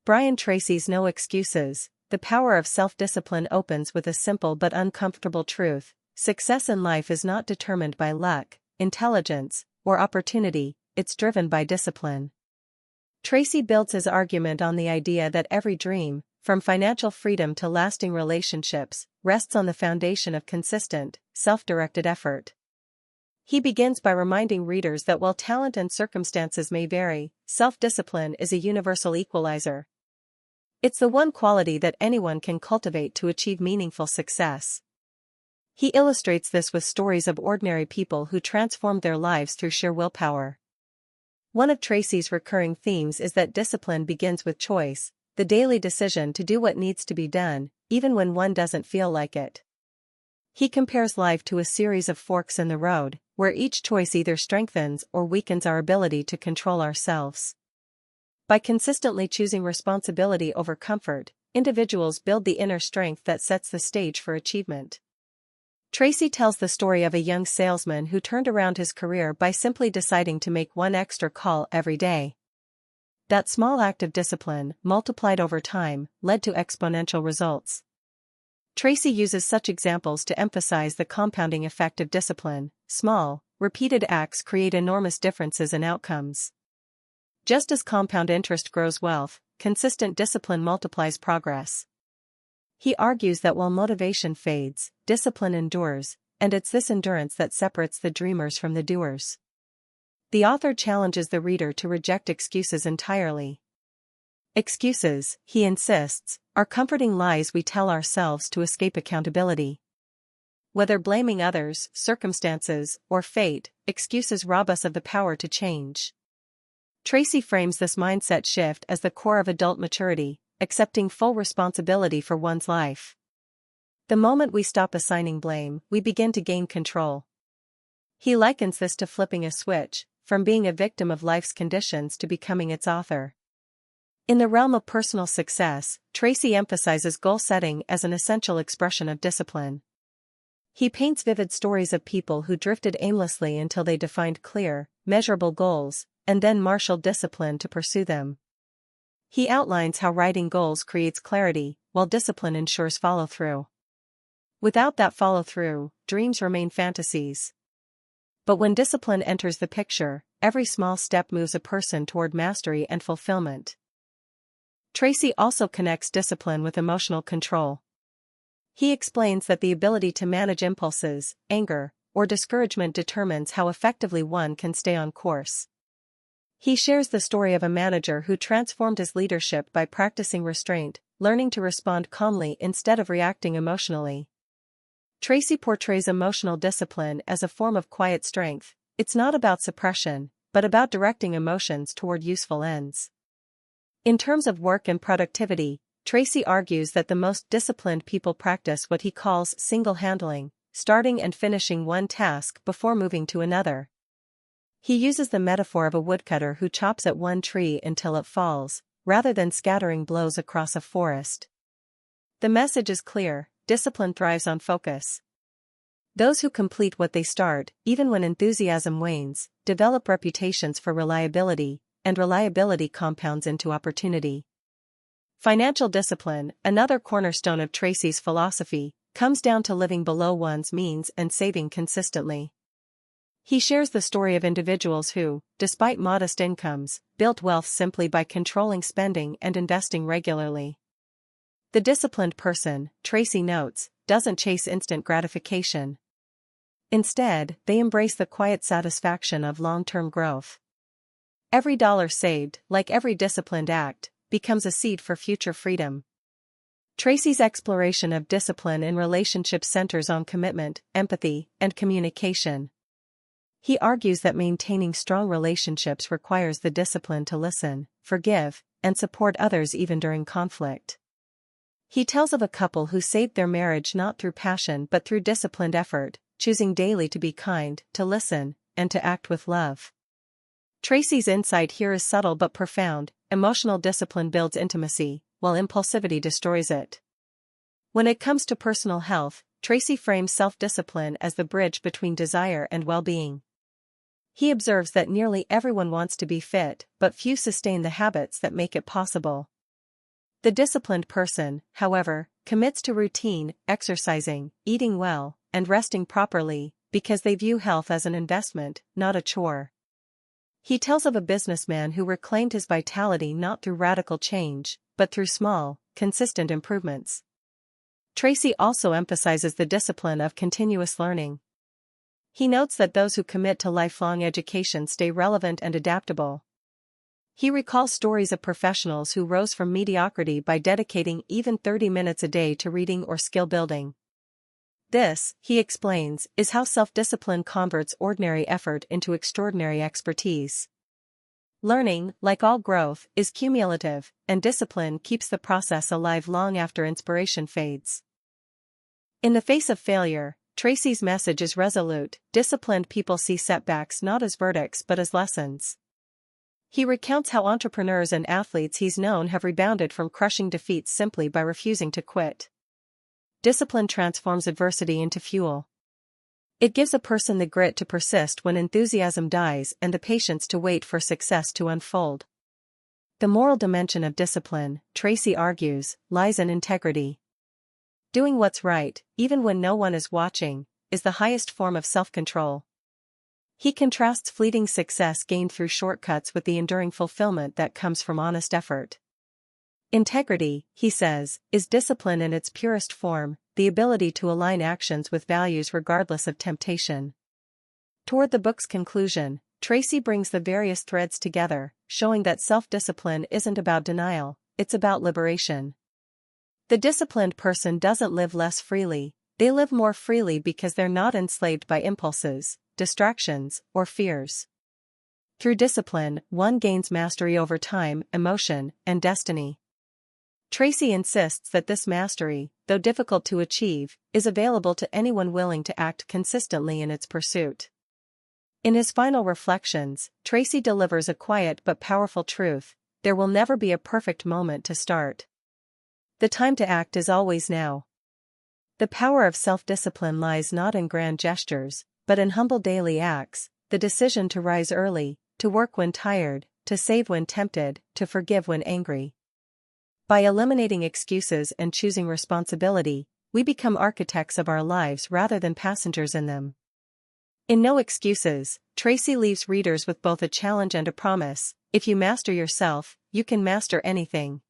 Brian Tracy's No Excuses. The power of self-discipline opens with a simple but uncomfortable truth. Success in life is not determined by luck, intelligence, or opportunity, it's driven by discipline. Tracy builds his argument on the idea that every dream, from financial freedom to lasting relationships, rests on the foundation of consistent, self-directed effort. He begins by reminding readers that while talent and circumstances may vary, self-discipline is a universal equalizer. It's the one quality that anyone can cultivate to achieve meaningful success. He illustrates this with stories of ordinary people who transformed their lives through sheer willpower. One of Tracy's recurring themes is that discipline begins with choice, the daily decision to do what needs to be done, even when one doesn't feel like it. He compares life to a series of forks in the road, where each choice either strengthens or weakens our ability to control ourselves. By consistently choosing responsibility over comfort, individuals build the inner strength that sets the stage for achievement. Tracy tells the story of a young salesman who turned around his career by simply deciding to make one extra call every day. That small act of discipline, multiplied over time, led to exponential results. Tracy uses such examples to emphasize the compounding effect of discipline. Small, repeated acts create enormous differences in outcomes. Just as compound interest grows wealth, consistent discipline multiplies progress. He argues that while motivation fades, discipline endures, and it's this endurance that separates the dreamers from the doers. The author challenges the reader to reject excuses entirely. Excuses, he insists, are comforting lies we tell ourselves to escape accountability. Whether blaming others, circumstances, or fate, excuses rob us of the power to change. Tracy frames this mindset shift as the core of adult maturity, accepting full responsibility for one's life. The moment we stop assigning blame, we begin to gain control. He likens this to flipping a switch, from being a victim of life's conditions to becoming its author. In the realm of personal success, Tracy emphasizes goal setting as an essential expression of discipline. He paints vivid stories of people who drifted aimlessly until they defined clear, measurable goals, and then marshaled discipline to pursue them. He outlines how writing goals creates clarity, while discipline ensures follow-through. Without that follow-through, dreams remain fantasies. But when discipline enters the picture, every small step moves a person toward mastery and fulfillment. Tracy also connects discipline with emotional control. He explains that the ability to manage impulses, anger, or discouragement determines how effectively one can stay on course. He shares the story of a manager who transformed his leadership by practicing restraint, learning to respond calmly instead of reacting emotionally. Tracy portrays emotional discipline as a form of quiet strength. It's not about suppression, but about directing emotions toward useful ends. In terms of work and productivity, Tracy argues that the most disciplined people practice what he calls single-handling, starting and finishing one task before moving to another. He uses the metaphor of a woodcutter who chops at one tree until it falls, rather than scattering blows across a forest. The message is clear: discipline thrives on focus. Those who complete what they start, even when enthusiasm wanes, develop reputations for reliability, and reliability compounds into opportunity. Financial discipline, another cornerstone of Tracy's philosophy, comes down to living below one's means and saving consistently. He shares the story of individuals who, despite modest incomes, built wealth simply by controlling spending and investing regularly. The disciplined person, Tracy notes, doesn't chase instant gratification. Instead, they embrace the quiet satisfaction of long-term growth. Every dollar saved, like every disciplined act, becomes a seed for future freedom. Tracy's exploration of discipline in relationships centers on commitment, empathy, and communication. He argues that maintaining strong relationships requires the discipline to listen, forgive, and support others even during conflict. He tells of a couple who saved their marriage not through passion but through disciplined effort, choosing daily to be kind, to listen, and to act with love. Tracy's insight here is subtle but profound. Emotional discipline builds intimacy, while impulsivity destroys it. When it comes to personal health, Tracy frames self-discipline as the bridge between desire and well-being. He observes that nearly everyone wants to be fit, but few sustain the habits that make it possible. The disciplined person, however, commits to routine, exercising, eating well, and resting properly, because they view health as an investment, not a chore. He tells of a businessman who reclaimed his vitality not through radical change, but through small, consistent improvements. Tracy also emphasizes the discipline of continuous learning. He notes that those who commit to lifelong education stay relevant and adaptable. He recalls stories of professionals who rose from mediocrity by dedicating even 30 minutes a day to reading or skill building. This, he explains, is how self-discipline converts ordinary effort into extraordinary expertise. Learning, like all growth, is cumulative, and discipline keeps the process alive long after inspiration fades. In the face of failure, Tracy's message is resolute. Disciplined people see setbacks not as verdicts but as lessons. He recounts how entrepreneurs and athletes he's known have rebounded from crushing defeats simply by refusing to quit. Discipline transforms adversity into fuel. It gives a person the grit to persist when enthusiasm dies and the patience to wait for success to unfold. The moral dimension of discipline, Tracy argues, lies in integrity. Doing what's right, even when no one is watching, is the highest form of self-control. He contrasts fleeting success gained through shortcuts with the enduring fulfillment that comes from honest effort. Integrity, he says, is discipline in its purest form, the ability to align actions with values regardless of temptation. Toward the book's conclusion, Tracy brings the various threads together, showing that self-discipline isn't about denial, it's about liberation. The disciplined person doesn't live less freely, they live more freely because they're not enslaved by impulses, distractions, or fears. Through discipline, one gains mastery over time, emotion, and destiny. Tracy insists that this mastery, though difficult to achieve, is available to anyone willing to act consistently in its pursuit. In his final reflections, Tracy delivers a quiet but powerful truth: there will never be a perfect moment to start. The time to act is always now. The power of self-discipline lies not in grand gestures, but in humble daily acts, the decision to rise early, to work when tired, to save when tempted, to forgive when angry. By eliminating excuses and choosing responsibility, we become architects of our lives rather than passengers in them. In No Excuses, Tracy leaves readers with both a challenge and a promise: if you master yourself, you can master anything.